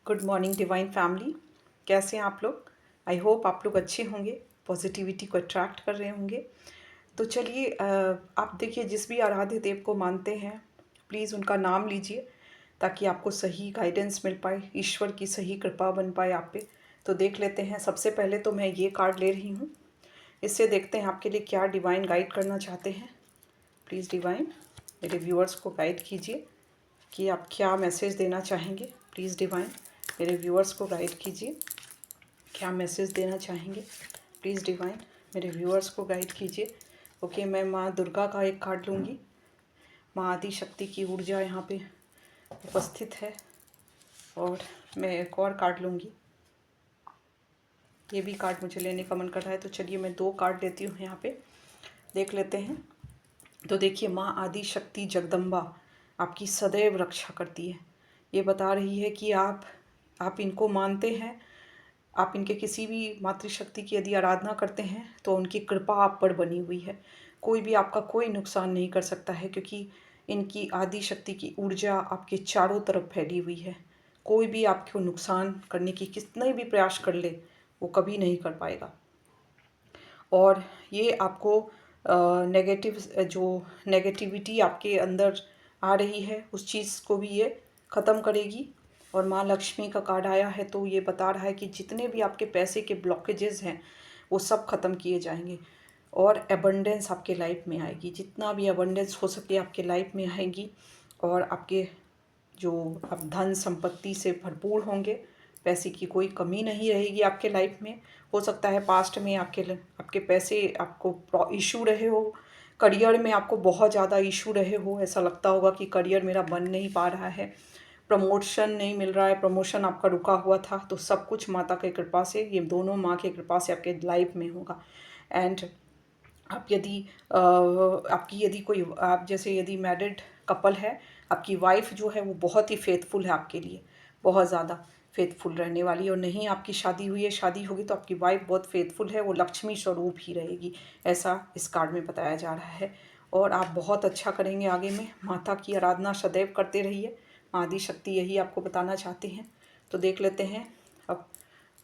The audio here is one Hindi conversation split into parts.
Good morning divine family. कैसे हैं आप लोग? आई होप आप लोग अच्छे होंगे, पॉजिटिविटी को अट्रैक्ट कर रहे होंगे। तो चलिए, आप देखिए, जिस भी आराध्य देव को मानते हैं प्लीज़ उनका नाम लीजिए ताकि आपको सही गाइडेंस मिल पाए, ईश्वर की सही कृपा बन पाए आप पे। तो देख लेते हैं। सबसे पहले तो मैं ये कार्ड ले रही हूँ, इससे देखते हैं आपके लिए क्या डिवाइन गाइड करना चाहते हैं। प्लीज़ डिवाइन मेरे व्यूअर्स को गाइड कीजिए कि आप क्या मैसेज देना चाहेंगे। प्लीज़ डिवाइन मेरे व्यूअर्स को गाइड कीजिए, क्या मैसेज देना चाहेंगे। प्लीज़ डिवाइन मेरे व्यूअर्स को गाइड कीजिए। ओके, मैं माँ दुर्गा का एक कार्ड लूँगी। माँ आदि शक्ति की ऊर्जा यहाँ पे उपस्थित है। और मैं एक और कार्ड लूँगी। ये भी कार्ड मुझे लेने का मन कर रहा है, तो चलिए मैं 2 कार्ड लेती हूँ यहाँ पे, देख लेते हैं। तो देखिए, माँ आदि शक्ति जगदम्बा आपकी सदैव रक्षा करती है। ये बता रही है कि आप इनको मानते हैं, आप इनके किसी भी मातृशक्ति की यदि आराधना करते हैं तो उनकी कृपा आप पर बनी हुई है। कोई भी आपका कोई नुकसान नहीं कर सकता है, क्योंकि इनकी आदि शक्ति की ऊर्जा आपके चारों तरफ फैली हुई है। कोई भी आपको नुकसान करने की कितने भी प्रयास कर ले, वो कभी नहीं कर पाएगा। और ये आपको नेगेटिविटी आपके अंदर आ रही है, उस चीज़ को भी ये ख़त्म करेगी। और माँ लक्ष्मी का कार्ड आया है, तो ये बता रहा है कि जितने भी आपके पैसे के ब्लॉकेजेस हैं वो सब ख़त्म किए जाएंगे और एबंडेंस आपके लाइफ में आएगी। जितना भी एबंडेंस हो सके आपके लाइफ में आएगी, और आपके जो आप धन संपत्ति से भरपूर होंगे। पैसे की कोई कमी नहीं रहेगी आपके लाइफ में। हो सकता है पास्ट में आपके पैसे आपको इशू रहे हो, करियर में आपको बहुत ज़्यादा इशू रहे हो, ऐसा लगता होगा कि करियर मेरा बन नहीं पा रहा है, प्रमोशन नहीं मिल रहा है, प्रमोशन आपका रुका हुआ था। तो सब कुछ माता की कृपा से, ये दोनों माँ की कृपा से आपके लाइफ में होगा। एंड आप यदि आपकी यदि कोई आप जैसे यदि मैरिड कपल है, आपकी वाइफ जो है वो बहुत ही फेथफुल है आपके लिए, बहुत ज़्यादा फेथफुल रहने वाली है। और नहीं आपकी शादी हुई है, शादी होगी तो आपकी वाइफ बहुत फेथफुल है, वो लक्ष्मी स्वरूप ही रहेगी, ऐसा इस कार्ड में बताया जा रहा है। और आप बहुत अच्छा करेंगे आगे में। माता की आराधना सदैव करते रहिए, आदि शक्ति यही आपको बताना चाहते हैं। तो देख लेते हैं अब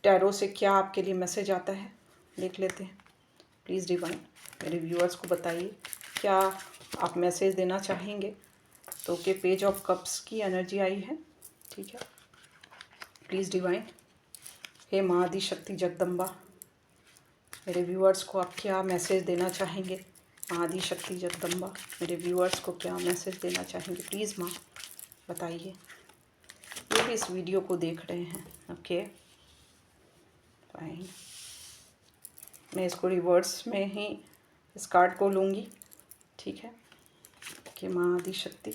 टैरो से क्या आपके लिए मैसेज आता है, देख लेते हैं। प्लीज़ डिवाइन मेरे व्यूअर्स को बताइए क्या आप मैसेज देना चाहेंगे। तो ओके, पेज ऑफ कप्स की एनर्जी आई है, ठीक है। प्लीज़ डिवाइन हे माँ आदि शक्ति जगदम्बा, मेरे व्यूअर्स को आप क्या मैसेज देना चाहेंगे। माँ आदि शक्ति जगदम्बा मेरे व्यूअर्स को क्या मैसेज देना चाहेंगे, प्लीज़ माँ बताइए। ये भी इस वीडियो को देख रहे हैं, ओके फाइन। मैं इसको रिवर्स में ही इस कार्ड को लूँगी, ठीक है। कि माँ आदि शक्ति,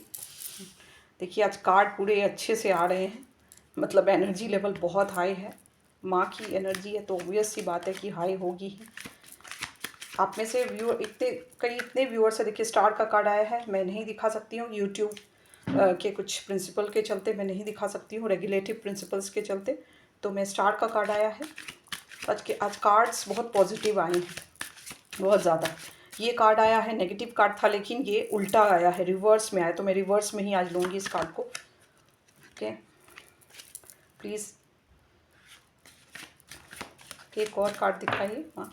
देखिए आज कार्ड पूरे अच्छे से आ रहे हैं, मतलब एनर्जी लेवल बहुत हाई है। माँ की एनर्जी है तो ऑब्वियस सी बात है कि हाई होगी ही। आप में से व्यूअर इतने व्यूअर्स है। देखिए स्टार का कार्ड आया है, मैं नहीं दिखा सकती हूँ यूट्यूब के कुछ प्रिंसिपल के चलते, मैं नहीं दिखा सकती हूँ रेगुलेटिव प्रिंसिपल्स के चलते। तो मैं स्टार का कार्ड आया है। आज कार्ड्स बहुत पॉजिटिव आए हैं, बहुत ज़्यादा। ये कार्ड आया है, नेगेटिव कार्ड था, लेकिन ये उल्टा आया है, रिवर्स में आया। तो मैं रिवर्स में ही आज लूँगी इस कार्ड को, ओके। प्लीज़ एक और कार्ड दिखाइए माँ,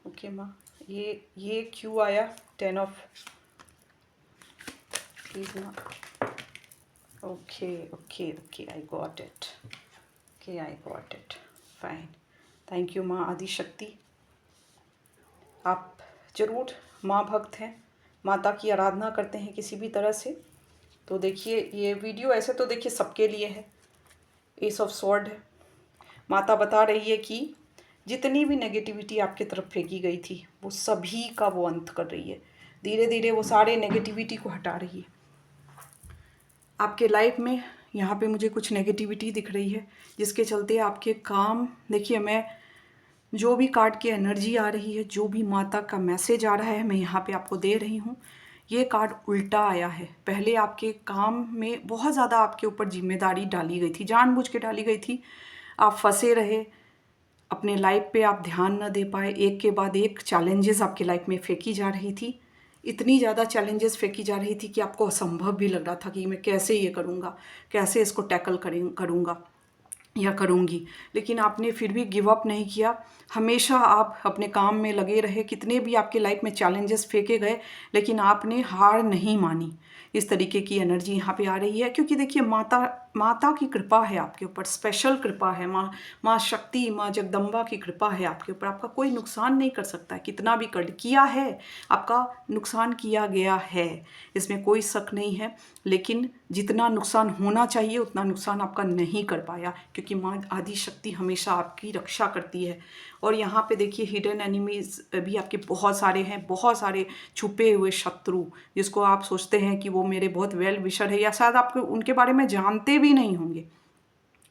ओके माँ। ये क्यों आया 10 ऑफ, प्लीज़ माँ। Okay okay okay, I got it, okay I got it, fine. Thank you माँ आदि शक्ति। आप ज़रूर माँ भक्त हैं, माता की आराधना करते हैं किसी भी तरह से। तो देखिए ये वीडियो ऐसे तो देखिए सबके लिए है, एस ऑफ स्वॉर्ड है। माता बता रही है कि जितनी भी नेगेटिविटी आपकी तरफ फेंकी गई थी वो सभी का वो अंत कर रही है। धीरे धीरे वो सारे नेगेटिविटी को हटा रही है आपके लाइफ में। यहाँ पे मुझे कुछ नेगेटिविटी दिख रही है जिसके चलते आपके काम, देखिए मैं जो भी कार्ड की एनर्जी आ रही है, जो भी माता का मैसेज आ रहा है, मैं यहाँ पे आपको दे रही हूँ। ये कार्ड उल्टा आया है। पहले आपके काम में बहुत ज़्यादा आपके ऊपर जिम्मेदारी डाली गई थी, जानबूझ के डाली गई थी। आप फंसे रहे, अपने लाइफ पे आप ध्यान न दे पाए, एक के बाद एक चैलेंजेस आपके लाइफ में फेंकी जा रही थी। इतनी ज़्यादा चैलेंजेस फेंकी जा रही थी कि आपको असंभव भी लग रहा था कि मैं कैसे ये करूँगा, कैसे इसको टैकल करूँगा या करूँगी। लेकिन आपने फिर भी गिव अप नहीं किया, हमेशा आप अपने काम में लगे रहे। कितने भी आपके लाइफ में चैलेंजेस फेंके गए, लेकिन आपने हार नहीं मानी। इस तरीके की एनर्जी यहाँ पे आ रही है, क्योंकि देखिए माता माता की कृपा है आपके ऊपर, स्पेशल कृपा है। माँ शक्ति, माँ जगदम्बा की कृपा है आपके ऊपर। आपका कोई नुकसान नहीं कर सकता है, कितना भी कर किया है आपका नुकसान किया गया है, इसमें कोई शक नहीं है। लेकिन जितना नुकसान होना चाहिए उतना नुकसान आपका नहीं कर पाया, क्योंकि माँ आदि शक्ति हमेशा आपकी रक्षा करती है। और यहाँ पे देखिए हिडन एनिमीज भी आपके बहुत सारे हैं, बहुत सारे छुपे हुए शत्रु, जिसको आप सोचते हैं कि वो मेरे बहुत वेल विशर है, या शायद आप उनके बारे में जानते भी नहीं होंगे।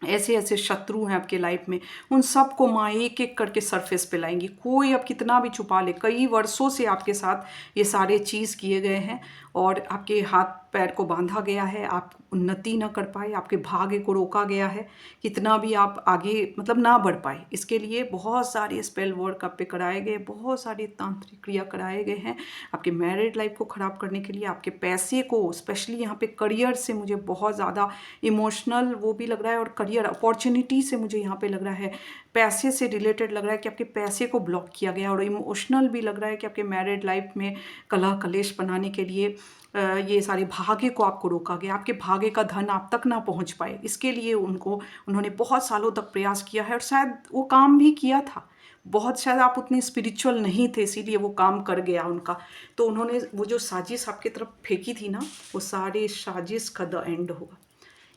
ऐसे ऐसे शत्रु हैं आपके लाइफ में, उन सबको माँ एक एक करके सरफेस पे लाएंगी। कोई अब कितना भी छुपा ले, कई वर्षों से आपके साथ ये सारे चीज़ किए गए हैं और आपके हाथ पैर को बांधा गया है, आप उन्नति न कर पाए, आपके भाग्य को रोका गया है, कितना भी आप आगे मतलब ना बढ़ पाए। इसके लिए बहुत सारे स्पेल वर्क आप पे कराए गए, बहुत सारे तांत्रिक क्रिया कराए गए हैं आपके मैरिड लाइफ को ख़राब करने के लिए, आपके पैसे को, स्पेशली यहाँ पे करियर से मुझे बहुत ज़्यादा इमोशनल वो भी लग रहा है, और करियर अपॉर्चुनिटी से मुझे यहाँ पे लग रहा है, पैसे से रिलेटेड लग रहा है कि आपके पैसे को ब्लॉक किया गया, और इमोशनल भी लग रहा है कि आपके मैरिड लाइफ में कलह कलेश बनाने के लिए ये सारे भाग्य को आपको रोका गया, आपके भाग्य का धन आप तक ना पहुंच पाए। इसके लिए उन्होंने बहुत सालों तक प्रयास किया है, और शायद वो काम भी किया था। बहुत शायद आप उतने स्पिरिचुअल नहीं थे, इसीलिए वो काम कर गया उनका। तो उन्होंने वो जो साजिश आपकी तरफ फेंकी थी ना, वो सारे साजिश का द एंड होगा।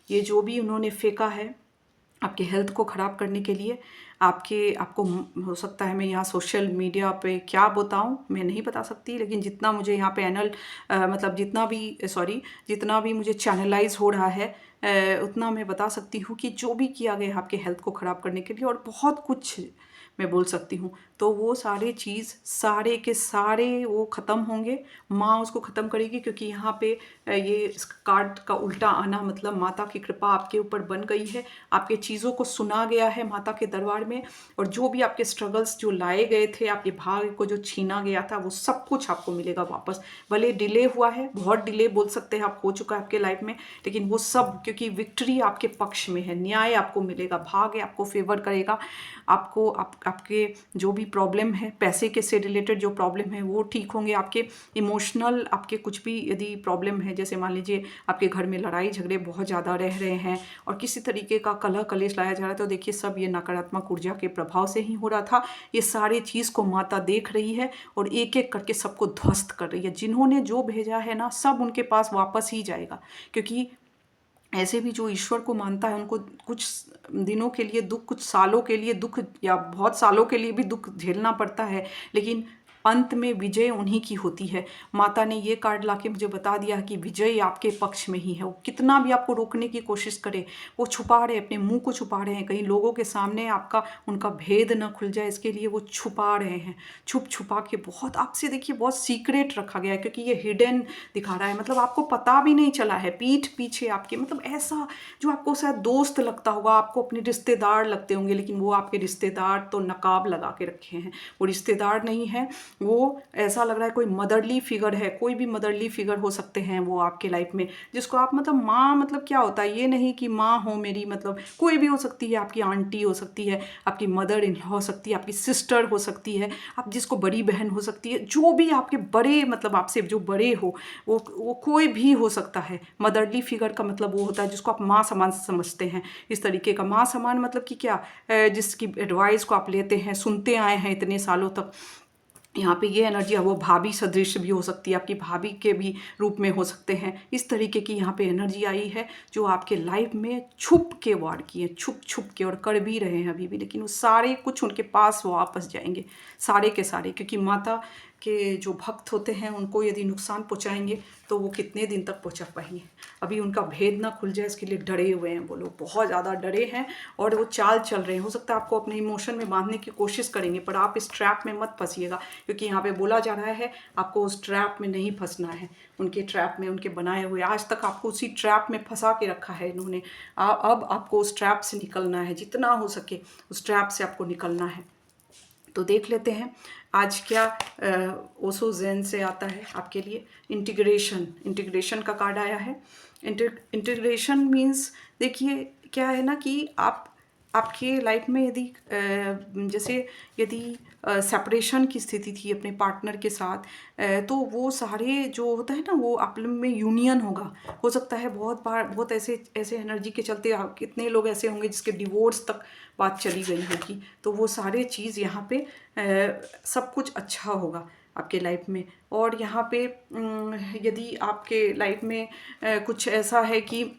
ये जो भी उन्होंने फेंका है आपके हेल्थ को ख़राब करने के लिए, आपको हो सकता है मैं यहाँ सोशल मीडिया पे क्या बताऊँ मैं नहीं बता सकती, लेकिन जितना मुझे यहाँ पे मतलब जितना भी मुझे चैनलाइज हो रहा है उतना मैं बता सकती हूँ कि जो भी किया गया है आपके हेल्थ को ख़राब करने के लिए, और बहुत कुछ मैं बोल सकती हूँ। तो वो सारे चीज़ सारे के सारे वो ख़त्म होंगे, माँ उसको ख़त्म करेगी, क्योंकि यहाँ पे ये इस कार्ड का उल्टा आना मतलब माता की कृपा आपके ऊपर बन गई है। आपके चीज़ों को सुना गया है माता के दरबार में, और जो भी आपके स्ट्रगल्स जो लाए गए थे, आपके भाग्य को जो छीना गया था, वो सब कुछ आपको मिलेगा वापस। भले डिले हुआ है, बहुत डिले बोल सकते हैं आप हो चुका है आपके लाइफ में, लेकिन वो सब क्योंकि विक्ट्री आपके पक्ष में है, न्याय आपको मिलेगा, भाग्य आपको फेवर करेगा। आपके जो भी प्रॉब्लम है, पैसे के से रिलेटेड जो प्रॉब्लम है वो ठीक होंगे। आपके इमोशनल आपके कुछ भी यदि प्रॉब्लम है, जैसे मान लीजिए आपके घर में लड़ाई झगड़े बहुत ज़्यादा रह रहे हैं और किसी तरीके का कलह कलेश लाया जा रहा है, तो देखिए सब ये नकारात्मक ऊर्जा के प्रभाव से ही हो रहा था। ये सारी चीज़ को माता देख रही है और एक एक करके सबको ध्वस्त कर रही है। जिन्होंने जो भेजा है ना, सब उनके पास वापस ही जाएगा, क्योंकि ऐसे भी जो ईश्वर को मानता है उनको कुछ दिनों के लिए दुख, कुछ सालों के लिए दुख, या बहुत सालों के लिए भी दुख झेलना पड़ता है, लेकिन अंत में विजय उन्हीं की होती है। माता ने ये कार्ड लाके मुझे बता दिया कि विजय आपके पक्ष में ही है। वो कितना भी आपको रोकने की कोशिश करे, वो छुपा रहे, अपने मुंह को छुपा रहे हैं, कहीं लोगों के सामने उनका भेद न खुल जाए, इसके लिए वो छुपा रहे हैं। छुपा के बहुत आपसे देखिए बहुत सीक्रेट रखा गया है, क्योंकि ये हिडन दिखा रहा है, मतलब आपको पता भी नहीं चला है। पीठ पीछे आपके मतलब ऐसा जो आपको शायद दोस्त लगता होगा, आपको अपने रिश्तेदार लगते होंगे, लेकिन वो आपके रिश्तेदार तो नकाब लगा के रखे हैं, वो रिश्तेदार नहीं है। वो ऐसा लग रहा है कोई मदरली फिगर है, कोई भी मदरली फिगर हो सकते हैं वो आपके लाइफ में, जिसको आप मतलब माँ, मतलब क्या होता है ये नहीं कि माँ हो मेरी, मतलब कोई भी हो सकती है, आपकी आंटी हो सकती है, आपकी मदर इन लॉ हो सकती है, आपकी सिस्टर हो सकती है, आप जिसको बड़ी बहन हो सकती है, जो भी आपके बड़े मतलब आपसे जो बड़े हो, वो कोई भी हो सकता है। मदरली फिगर का मतलब वो होता है जिसको आप माँ समान समझते हैं। इस तरीके का माँ समान मतलब कि क्या, जिसकी एडवाइस को आप लेते हैं, सुनते आए हैं इतने सालों तक। यहाँ पे ये एनर्जी है, वो भाभी सदृश भी हो सकती है, आपकी भाभी के भी रूप में हो सकते हैं। इस तरीके की यहाँ पे एनर्जी आई है जो आपके लाइफ में छुप के वार किए, छुप के, और कर भी रहे हैं अभी भी, लेकिन वो सारे कुछ उनके पास वापस जाएंगे, सारे के सारे, क्योंकि माता के जो भक्त होते हैं उनको यदि नुकसान पहुँचाएंगे तो वो कितने दिन तक पहुँचा पाएंगे। अभी उनका भेद ना खुल जाए, इसके लिए डरे हुए हैं वो लोग, बहुत ज़्यादा डरे हैं, और वो चाल चल रहे हैं। हो सकता है आपको अपने इमोशन में बांधने की कोशिश करेंगे, पर आप इस ट्रैप में मत फंसिएगा, क्योंकि यहाँ पे बोला जा रहा है आपको उस ट्रैप में नहीं फंसना है। उनके ट्रैप में, उनके बनाए हुए, आज तक आपको उसी ट्रैप में फंसा के रखा है इन्होंने। अब आपको उस ट्रैप से निकलना है, जितना हो सके उस ट्रैप से आपको निकलना है। तो देख लेते हैं आज क्या ओशो ज़ेन से आता है आपके लिए। इंटीग्रेशन का कार्ड आया है। इंटीग्रेशन मीन्स देखिए क्या है ना कि आपके लाइफ में यदि जैसे यदि सेपरेशन की स्थिति थी अपने पार्टनर के साथ, तो वो सारे जो होता है ना वो आप लोग में यूनियन होगा। हो सकता है बहुत बार बहुत ऐसे ऐसे एनर्जी के चलते कितने लोग ऐसे होंगे जिसके डिवोर्स तक बात चली गई होगी। तो वो सारे चीज़ यहाँ पे सब कुछ अच्छा होगा आपके लाइफ में। और यहाँ पे यदि आपके लाइफ में कुछ ऐसा है कि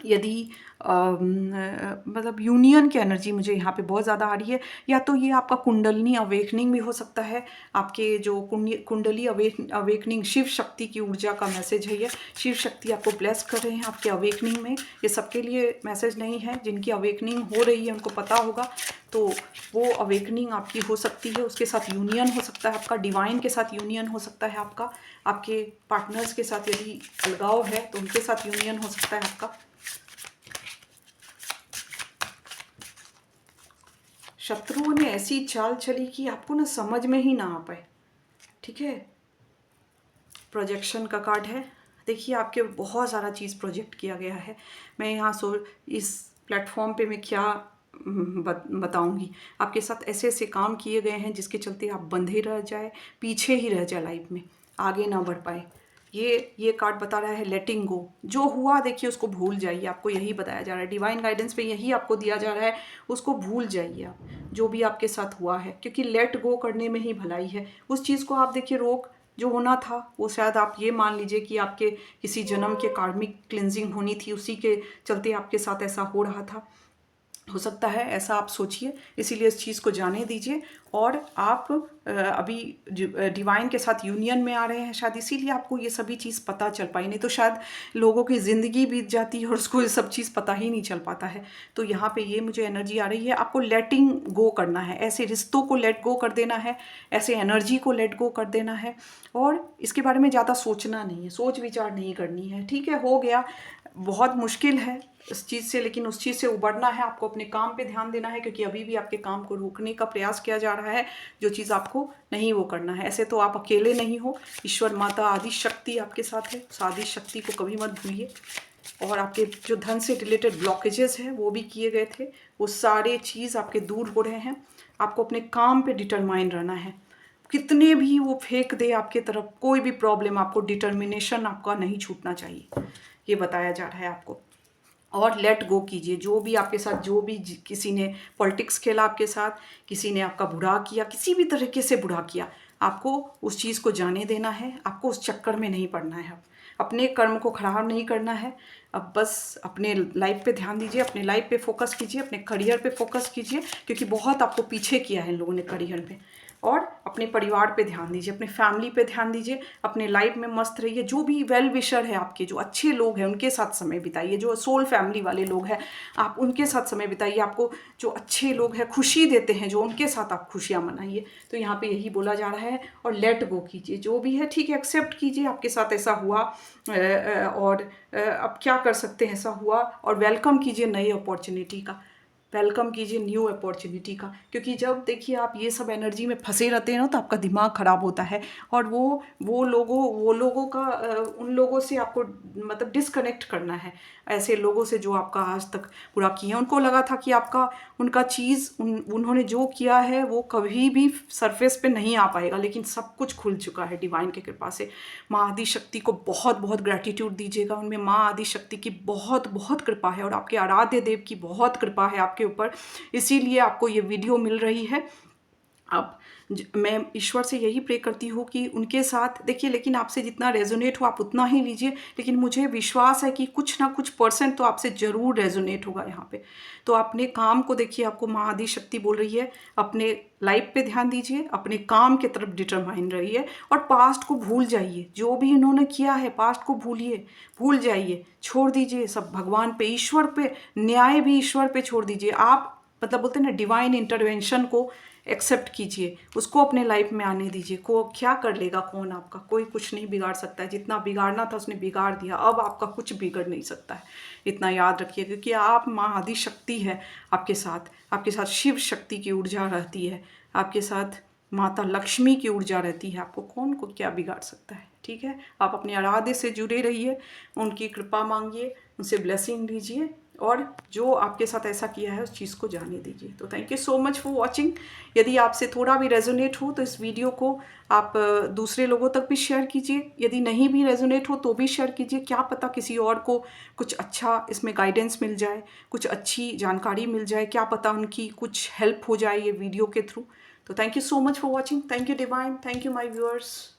यदि मतलब यूनियन की एनर्जी मुझे यहाँ पे बहुत ज़्यादा आ रही है, या तो ये आपका कुंडलिनी अवेकनिंग भी हो सकता है। आपके जो कुंडली अवेकनिंग शिव शक्ति की ऊर्जा का मैसेज है ये। शिव शक्ति आपको ब्लेस कर रहे हैं आपके अवेकनिंग में। ये सबके लिए मैसेज नहीं है, जिनकी अवेकनिंग हो रही है उनको पता होगा। तो वो अवेकनिंग आपकी हो सकती है, उसके साथ यूनियन हो सकता है आपका, डिवाइन के साथ यूनियन हो सकता है आपका। आपके पार्टनर्स के साथ यदि अलगाव है तो उनके साथ यूनियन हो सकता है आपका। शत्रुओं ने ऐसी चाल चली कि आपको ना समझ में ही ना आ पाए। ठीक है, प्रोजेक्शन का कार्ड है। देखिए आपके बहुत सारा चीज़ प्रोजेक्ट किया गया है। मैं यहाँ इस प्लेटफॉर्म पे मैं क्या बताऊंगी। आपके साथ ऐसे ऐसे काम किए गए हैं जिसके चलते आप बंधे रह जाए, पीछे ही रह जाए, लाइफ में आगे ना बढ़ पाए। ये कार्ड बता रहा है लेटिंग गो। जो हुआ देखिए उसको भूल जाइए, आपको यही बताया जा रहा है। डिवाइन गाइडेंस पे यही आपको दिया जा रहा है, उसको भूल जाइए आप, जो भी आपके साथ हुआ है, क्योंकि लेट गो करने में ही भलाई है। उस चीज़ को आप देखिए रोक, जो होना था वो शायद आप ये मान लीजिए कि आपके किसी जन्म के कार्मिक क्लिनजिंग होनी थी, उसी के चलते आपके साथ ऐसा हो रहा था। हो सकता है ऐसा आप सोचिए, इसीलिए इस चीज़ को जाने दीजिए। और आप अभी डिवाइन के साथ यूनियन में आ रहे हैं शायद, इसीलिए आपको ये सभी चीज़ पता चल पाई। नहीं तो शायद लोगों की ज़िंदगी बीत जाती है और उसको ये सब चीज़ पता ही नहीं चल पाता है। तो यहाँ पे ये मुझे एनर्जी आ रही है, आपको लेटिंग गो करना है। ऐसे रिश्तों को लेट गो कर देना है, ऐसे एनर्जी को लेट गो कर देना है। और इसके बारे में ज़्यादा सोचना नहीं है, सोच विचार नहीं करनी है। ठीक है, हो गया, बहुत मुश्किल है इस चीज़ से, लेकिन उस चीज़ से उबरना है। आपको अपने काम पे ध्यान देना है, क्योंकि अभी भी आपके काम को रोकने का प्रयास किया जा रहा है। जो चीज़ आपको नहीं वो करना है। ऐसे तो आप अकेले नहीं हो, ईश्वर माता आदि शक्ति आपके साथ है। उस आदि शक्ति को कभी मत भूलिए। और आपके जो धन से रिलेटेड ब्लॉकेजेस हैं वो भी किए गए थे, वो सारे चीज़ आपके दूर हो रहे हैं। आपको अपने काम पे डिटरमाइन रहना है। कितने भी वो फेंक दे आपके तरफ कोई भी प्रॉब्लम, आपको डिटर्मिनेशन आपका नहीं छूटना चाहिए, ये बताया जा रहा है आपको। और लेट गो कीजिए, जो भी आपके साथ, जो भी किसी ने पॉलिटिक्स खेला आपके साथ, किसी ने आपका बुरा किया, किसी भी तरीके से बुरा किया, आपको उस चीज़ को जाने देना है। आपको उस चक्कर में नहीं पड़ना है, अपने कर्म को खराब नहीं करना है। अब बस अपने लाइफ पे ध्यान दीजिए, अपने लाइफ पे फोकस कीजिए, अपने करियर पे फोकस कीजिए, क्योंकि बहुत आपको पीछे किया है इन लोगों ने करियर में। और अपने परिवार पे ध्यान दीजिए, अपने फैमिली पे ध्यान दीजिए, अपने लाइफ में मस्त रहिए। जो भी वेल विशर है आपके, जो अच्छे लोग हैं उनके साथ समय बिताइए। जो सोल फैमिली वाले लोग हैं आप उनके साथ समय बिताइए। आपको जो अच्छे लोग हैं खुशी देते हैं, जो उनके साथ आप खुशियाँ मनाइए। तो यहाँ पे यही बोला जा रहा है। और लेट गो कीजिए, जो भी है ठीक है, एक्सेप्ट कीजिए आपके साथ ऐसा हुआ। और अब क्या कर सकते हैं, ऐसा हुआ। और वेलकम कीजिए नई अपॉर्चुनिटी का, वेलकम कीजिए न्यू अपॉर्चुनिटी का। क्योंकि जब देखिए आप ये सब एनर्जी में फंसे रहते हैं ना, तो आपका दिमाग ख़राब होता है। और वो लोगों का उन लोगों से आपको मतलब डिस्कनेक्ट करना है। ऐसे लोगों से जो आपका आज तक बुरा किया, उनको लगा था कि आपका उनका चीज़ उन्होंने जो किया है वो कभी भी सरफेस पे नहीं आ पाएगा, लेकिन सब कुछ खुल चुका है डिवाइन की कृपा से। माँ आदि शक्ति को बहुत बहुत ग्रैटिट्यूड दीजिएगा, उनमें माँ आदि शक्ति की बहुत बहुत कृपा है, और आपके आराध्य देव की बहुत कृपा है आपके ऊपर। इसीलिए आपको ये वीडियो मिल रही है। आप मैं ईश्वर से यही प्रे करती हूँ कि उनके साथ देखिए, लेकिन आपसे जितना रेजोनेट हो आप उतना ही लीजिए। लेकिन मुझे विश्वास है कि कुछ ना कुछ परसेंट तो आपसे ज़रूर रेजोनेट होगा यहाँ पे। तो अपने काम को देखिए, आपको माँ आदि शक्ति बोल रही है, अपने लाइफ पे ध्यान दीजिए, अपने काम की तरफ डिटरमाइन रहिए। और पास्ट को भूल जाइए, जो भी इन्होंने किया है पास्ट को भूल जाइए, छोड़ दीजिए सब भगवान पे, ईश्वर पे, न्याय भी ईश्वर पे छोड़ दीजिए। आप मतलब बोलते हैं ना, डिवाइन इंटरवेंशन को एक्सेप्ट कीजिए, उसको अपने लाइफ में आने दीजिए। को क्या कर लेगा कौन आपका, कोई कुछ नहीं बिगाड़ सकता है। जितना बिगाड़ना था उसने बिगाड़ दिया, अब आपका कुछ बिगड़ नहीं सकता है, इतना याद रखिए। क्योंकि आप माँ आदि शक्ति है आपके साथ शिव शक्ति की ऊर्जा रहती है। आपके साथ माता लक्ष्मी की ऊर्जा रहती है, आपको कौन को क्या बिगाड़ सकता है। ठीक है, आप अपने आराध्य से जुड़े रहिए, उनकी कृपा मांगिए, उनसे ब्लेसिंग लीजिए और जो आपके साथ ऐसा किया है उस चीज़ को जाने दीजिए। तो thank you so much for watching. यदि आपसे थोड़ा भी रेजोनेट हो तो इस वीडियो को आप दूसरे लोगों तक भी शेयर कीजिए। यदि नहीं भी रेजोनेट हो तो भी शेयर कीजिए, क्या पता किसी और को कुछ अच्छा इसमें गाइडेंस मिल जाए, कुछ अच्छी जानकारी मिल जाए, क्या पता उनकी कुछ हेल्प हो जाए ये वीडियो के थ्रू। तो thank you so much for watching. Thank you divine, thank you my viewers.